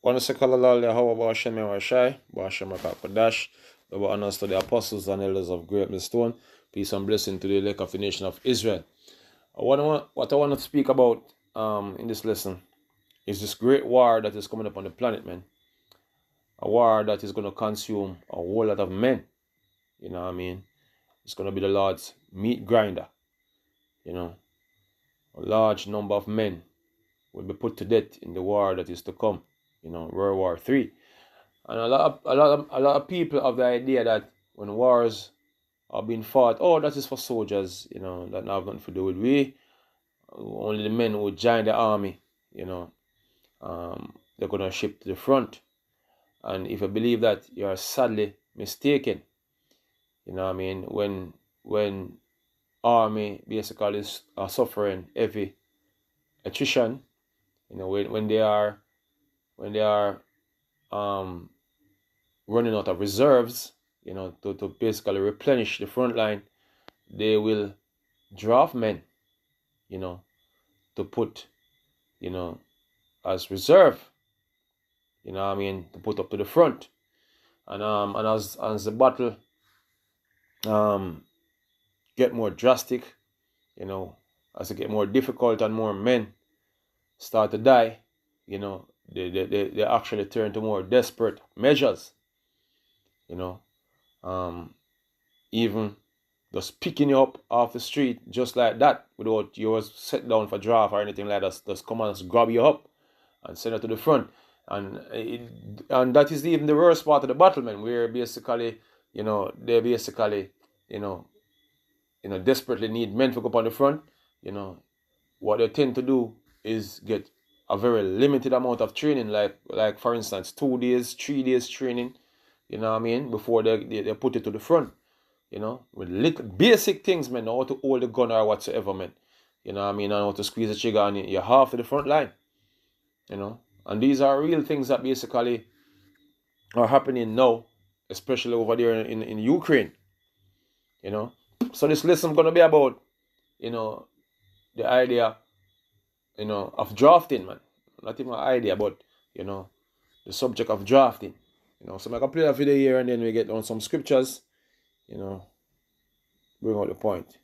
One second, Allah, how about Shem Shai, Bashem Kodash, the honors to the apostles and elders of Great Millstone. Peace and blessing to the elect of the nation of Israel. What I want to speak about in this lesson is this great war that is coming up on the planet, man. A war that is going to consume a whole lot of men. You know what I mean? It's going to be the Lord's meat grinder. You know, a large number of men will be put to death in the war that is to come. You know, World War 3. And a lot of people have the idea that when wars are being fought, oh, that is for soldiers, you know, that have nothing to do with we. Only the men who join the army, you know, they're going to ship to the front. And if you believe that, you are sadly mistaken. You know what I mean? When army basically are suffering heavy attrition, you know, when they are running out of reserves, you know, to basically replenish the front line, they will draft men, you know, to put, you know, as reserve, you know what I mean, to put up to the front. And as the battle get more drastic, you know, as it get more difficult and more men start to die, you know, they actually turn to more desperate measures, you know, even just picking you up off the street just like that without you was set down for draft or anything like that, just come and grab you up and send it to the front. And that is even the worst part of the battle, man, where basically, you know, they basically, you know, desperately need men to go up on the front. You know, what they tend to do is get a very limited amount of training, like for instance, 2 days, 3 days training, you know what I mean, before they put it to the front, you know, with little basic things, man, how to hold the gun or whatsoever, man, you know what I mean, and how to squeeze the trigger, and you're half to the front line, you know, and these are real things that basically are happening now, especially over there in Ukraine, you know. So this lesson is going to be about, you know, the idea, you know, of drafting, man. Not even an idea, but, you know, the subject of drafting. You know, so I can play a video here and then we get on some scriptures, you know, bring out the point.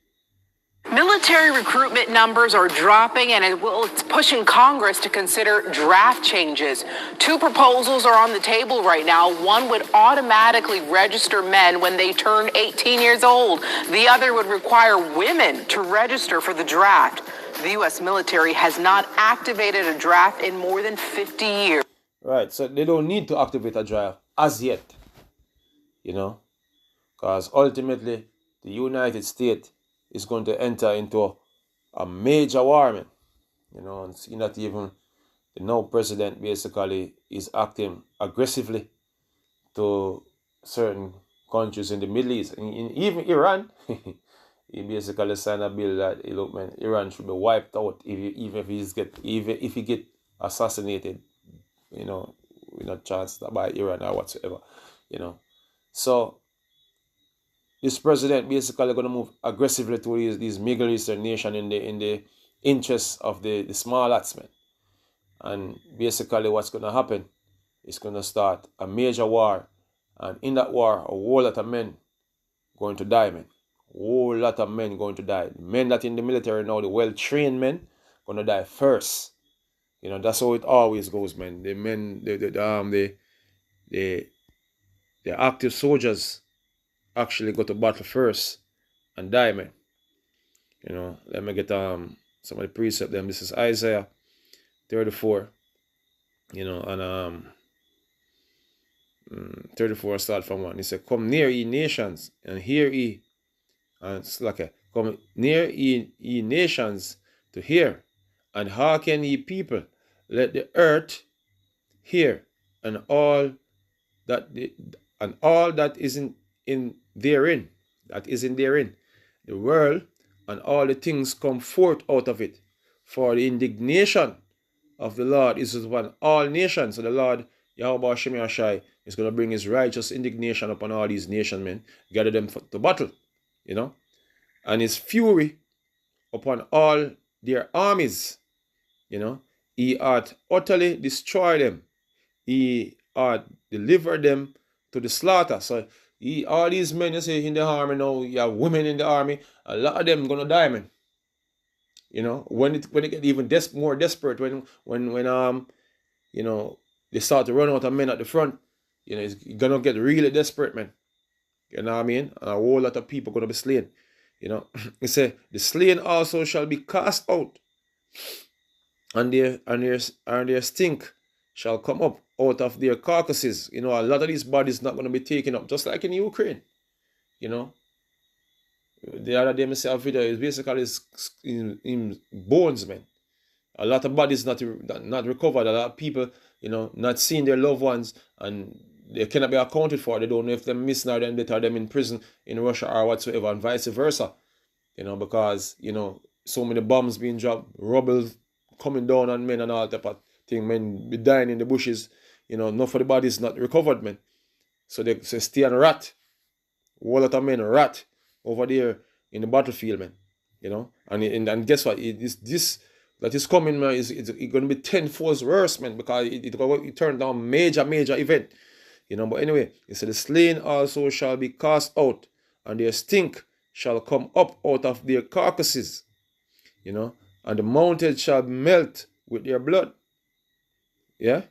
Military recruitment numbers are dropping, and it's pushing Congress to consider draft changes. 2 proposals are on the table right now. One would automatically register men when they turn 18 years old. The other would require women to register for the draft. The U.S. military has not activated a draft in more than 50 years. Right, so they don't need to activate a draft as yet, you know, because ultimately the United States is going to enter into a major war, man. You know, and seeing that even the now president basically is acting aggressively to certain countries in the Middle East, even Iran. He basically signed a bill that, look, man, Iran should be wiped out even if he get assassinated. You know, we're not chanced by Iran or whatsoever. You know, so this president basically going to move aggressively to these Middle Eastern nations in the interests of the small hats, man. And basically what's going to happen is going to start a major war. And in that war, a whole lot of men going to die, man. A whole lot of men going to die. The men that in the military now, the well-trained men, going to die first. You know, that's how it always goes, man. The men, the active soldiers actually go to battle first and die, man. You know, let me get some of the precept them. This is Isaiah 34. You know, and 34 start from 1. He said, "Come near, ye nations, and hear ye." And it's like come near, ye nations, to hear, and hearken, ye people. Let the earth hear, and all that is in therein, the world and all the things come forth out of it. For the indignation of the Lord is upon all nations. So the Lord, Yahweh Shem Yashai, is going to bring his righteous indignation upon all these nations, men, gather them to battle, you know, and his fury upon all their armies, you know. He hath utterly destroyed them. he delivered them to the slaughter. So all these men you see in the army now, you have women in the army, a lot of them gonna die, man. You know, when it get even more desperate, when you know, they start to run out of men at the front, you know, it's gonna get really desperate, man. You know what I mean? And a whole lot of people gonna be slain. You know, it say the slain also shall be cast out, and their stink shall come up out of their carcasses. You know, a lot of these bodies not gonna be taken up, just like in Ukraine. You know, the other day I saw a video. It's basically in bones, man. A lot of bodies not recovered. A lot of people, you know, not seeing their loved ones, and they cannot be accounted for. They don't know if they're missing or them dead or them in prison in Russia or whatsoever, and vice versa. You know, because, you know, so many bombs being dropped, rubble coming down on men and all type of thing. Men be dying in the bushes. You know, enough of the bodies not recovered, man. So they stay and rat. A whole lot of men rat over there in the battlefield, man. You know, and guess what? This that is coming, man, it's going to be tenfold worse, man, because it turned down major event. You know, but anyway, it said the slain also shall be cast out, and their stink shall come up out of their carcasses. You know, and the mountains shall melt with their blood. Yeah,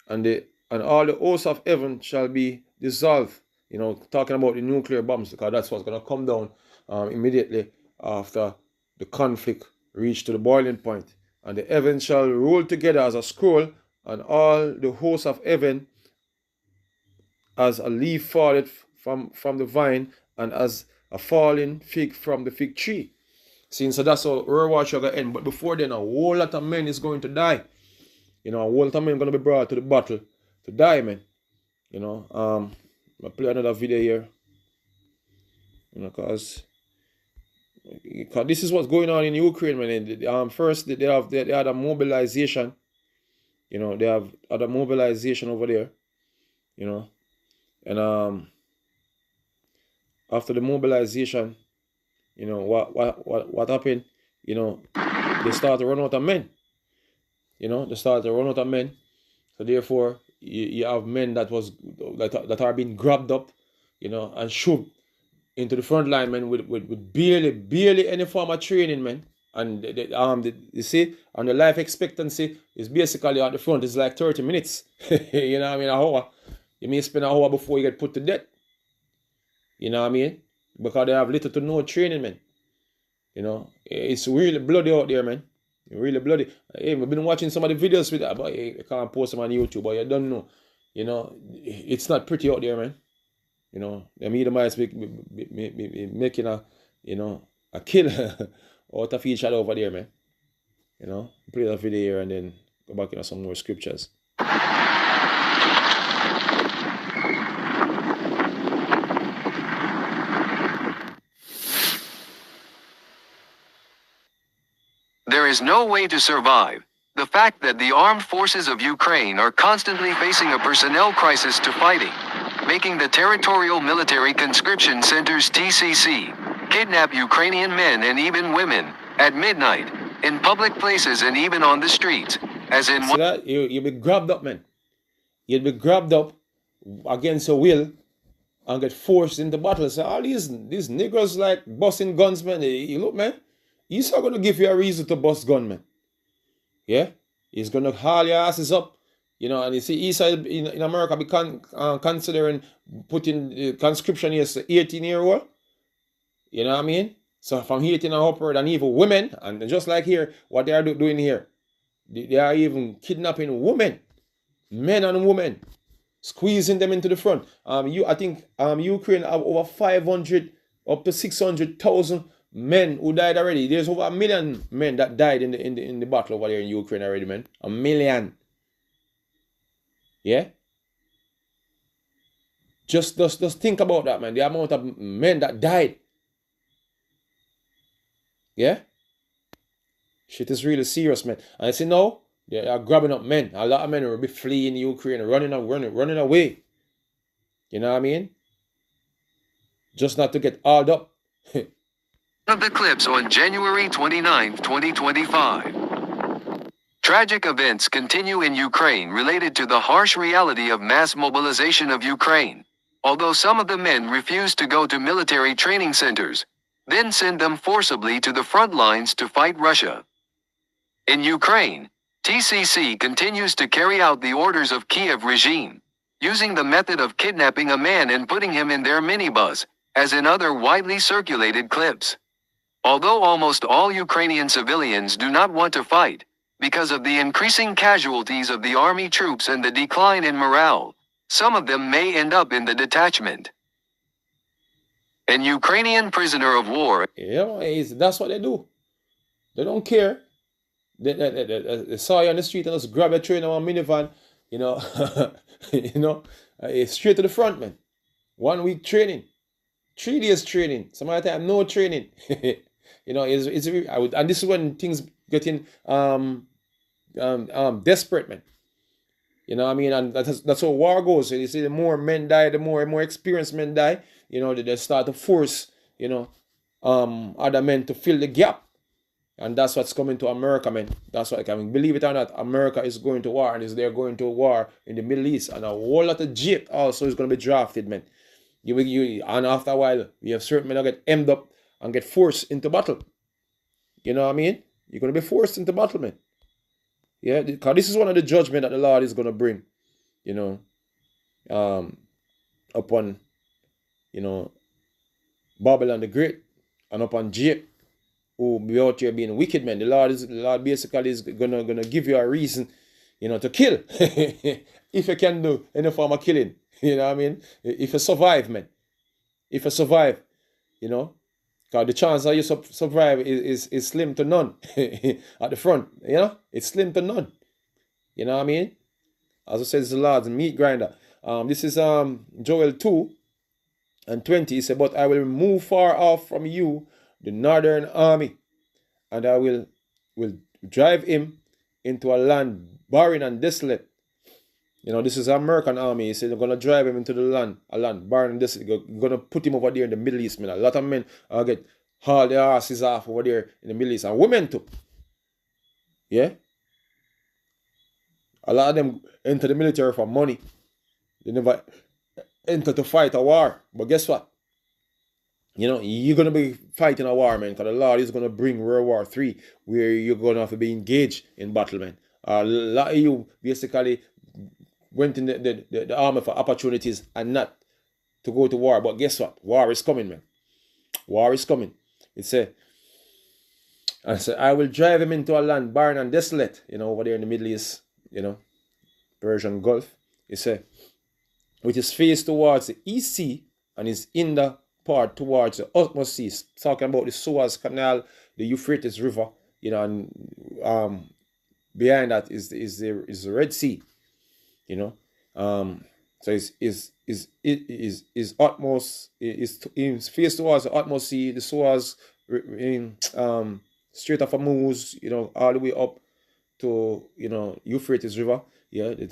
and all the hosts of heaven shall be dissolved. You know, talking about the nuclear bombs, because that's what's going to come down immediately after the conflict reached to the boiling point. And the heavens shall roll together as a scroll, and all the hosts of heaven as a leaf falleth from the vine, and as a falling fig from the fig tree. See, so that's how World War II going to end. But before then, a whole lot of men is going to die. You know, a whole lot of men going to be brought to the battle to die, man. You know, I'll play another video here. You know, because this is what's going on in Ukraine, man. First, they had a mobilization. You know, they have other mobilization over there. You know, and after the mobilization, you know, what happened? You know, they start to run out of men. You know, they start to run out of men. So therefore, you have men that are being grabbed up, you know, and shoved into the front line, man, with barely any form of training, man. And you see, and the life expectancy is basically at the front is like 30 minutes. You know what I mean? An hour. You may spend an hour before you get put to death. You know what I mean? Because they have little to no training, man. You know, it's really bloody out there, man. Really bloody. Hey, we've been watching some of the videos with that, but I can't post them on YouTube, but you don't know. You know, it's not pretty out there, man. You know, them Edomites making a, you know, a kill out of each other over there, man. You know, play that video here and then go back into some more scriptures. There is no way to survive. The fact that the armed forces of Ukraine are constantly facing a personnel crisis to fighting, making the Territorial Military Conscription Centers TCC kidnap Ukrainian men and even women at midnight in public places and even on the streets, as in so that you'll be grabbed up, man. You'll be grabbed up against your will and get forced into battle. So all these niggas like busting guns, man. You look, man, he's not gonna give you a reason to bust gun, man. Yeah, he's gonna haul your asses up. You know, and you see, Eastside in America be considering putting conscription as 18-year-old. You know what I mean? So from 18 and upward, and even women, and just like here, what they are doing here, they are even kidnapping women, men and women, squeezing them into the front. I think Ukraine have over 500 up to 600,000 men who died already. There's over 1 million men that died in the battle over there in Ukraine already, man. 1 million. Yeah? Just think about that, man. The amount of men that died. Yeah? Shit is really serious, man. And I say no, they are grabbing up men. A lot of men will be fleeing Ukraine, running away. You know what I mean? Just not to get hauled up. of the clips on January 29, 2025. Tragic events continue in Ukraine related to the harsh reality of mass mobilization of Ukraine. Although some of the men refuse to go to military training centers, then send them forcibly to the front lines to fight Russia. In Ukraine, TCC continues to carry out the orders of Kiev regime, using the method of kidnapping a man and putting him in their minibus, as in other widely circulated clips. Although almost all Ukrainian civilians do not want to fight, because of the increasing casualties of the army troops and the decline in morale, some of them may end up in the detachment. An Ukrainian prisoner of war. That's what they do. They don't care. They saw you on the street and just grab a train or a minivan, straight to the front, man. 1 week training, 3 days training, some other time no training. And this is when things getting desperate, man. You know what I mean? And that's how war goes. So you see, the more men die, the more experienced men die. They start to force, other men to fill the gap. And that's what's coming to America, man. That's what I mean. Believe it or not, America is going to war, and they're going to war in the Middle East. And a whole lot of jet also is going to be drafted, man. And after a while, we have certain men that get hemmed up and get forced into battle. You know what I mean? You're going to be forced into battle, man. Yeah, because this is one of the judgment that the Lord is going to bring, upon, Babylon the Great and upon Jacob, who be out here being wicked, man. The Lord basically is gonna give you a reason, to kill. If you can do any form of killing, you know what I mean? If you survive, man. If you survive, because the chance of you survive is slim to none. At the front, it's slim to none. You know what I mean? As I said, it's the Lord's meat grinder. This is Joel 2:20. He said, "But I will move far off from you the northern army, and I will drive him into a land barren and desolate." This is American army. He said they're going to drive him into a land barren and desolate. They're going to put him over there in the Middle East, man. A lot of men get haul their asses off over there in the Middle East, and women too. Yeah? A lot of them enter the military for money. They never enter to fight a war. But guess what? You're going to be fighting a war, man, because the Lord is going to bring World War III, where you're going to have to be engaged in battle, man. A lot of you basically went in the army for opportunities and not to go to war. But guess what? War is coming, man. War is coming. It said, I will drive him into a land barren and desolate, over there in the Middle East, Persian Gulf. It said, which is faced towards the East Sea and is in the part towards the utmost seas, talking about the Suez Canal, the Euphrates River, and behind that is the Red Sea, so is utmost is faced towards the utmost sea, the Suez in Strait of Hormuz, all the way up to Euphrates River, the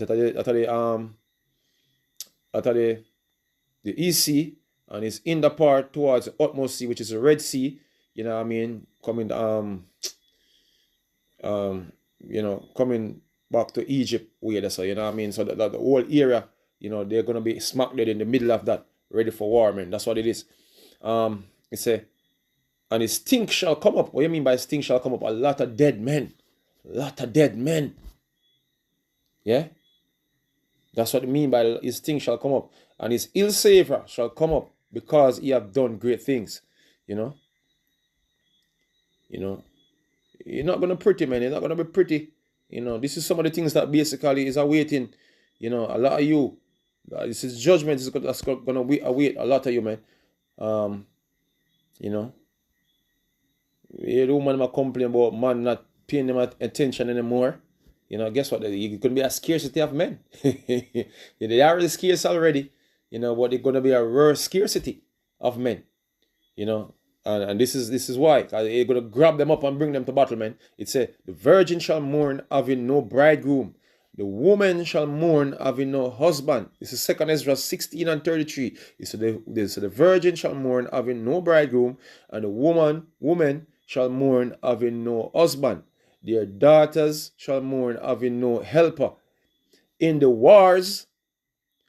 East Sea. And it's in the part towards the utmost sea, which is the Red Sea, coming coming back to Egypt way, so so that the whole area, they're gonna be smack dead in the middle of that, ready for war, man. That's what it is. It say, and his stink shall come up. What do you mean by stink shall come up? A lot of dead men. Yeah? That's what it mean by his stink shall come up. And his ill savor shall come up, because he have done great things. You're not gonna pretty, man. You're not gonna be pretty. This is some of the things that basically is awaiting, a lot of you. This is judgment that's gonna await a lot of you, man. The woman might complain about man not paying them attention anymore. Guess what? It could be a scarcity of men. They are really scarce already. But it's gonna be a rare scarcity of men. And this is why. Because you're gonna grab them up and bring them to battle, man. It said, the virgin shall mourn, having no bridegroom. The woman shall mourn, having no husband. This is 2 Ezra 16:33. It said the virgin shall mourn, having no bridegroom, and the woman shall mourn, having no husband. their daughters shall mourn, having no helper. In the wars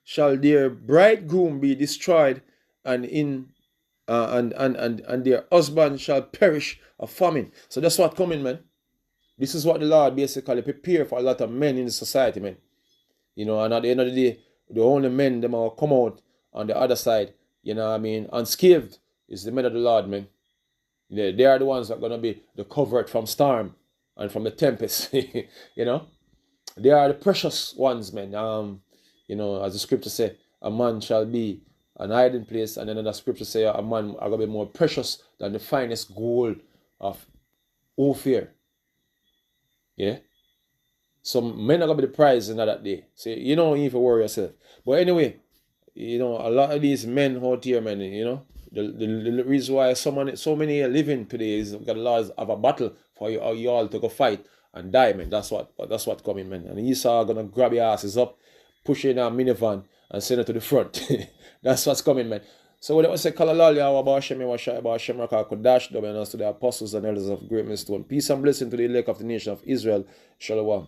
shall their bridegroom be destroyed, and their husband shall perish of famine. So that's what coming, man. This is what the Lord basically prepare for a lot of men in the society, man. You know, and at the end of the day, the only men that will come out on the other side, you know what I mean, unscathed is the men of the Lord, man. They are the ones that are going to be the covert from storm and from the tempest, you know. They are the precious ones, man. You know, as the scripture say, a man shall be an hiding place, and then another scripture say a man are going to be more precious than the finest gold of Ophir. Yeah. Some men are going to be the prize in that day. So you don't even worry yourself. But anyway, you know, a lot of these men out here, man, you know, the reason why so many are living today is because the Lord have a battle for you all to go fight and die, man. That's what coming, man. And Esau are gonna grab your asses up, push you in a minivan and send it to the front. That's what's coming, man. So when I say Kalalali, about Shem, about Shem, Kodash, and us to the apostles and elders of great millstone. Peace and blessing to the elect of the nation of Israel. Shalom.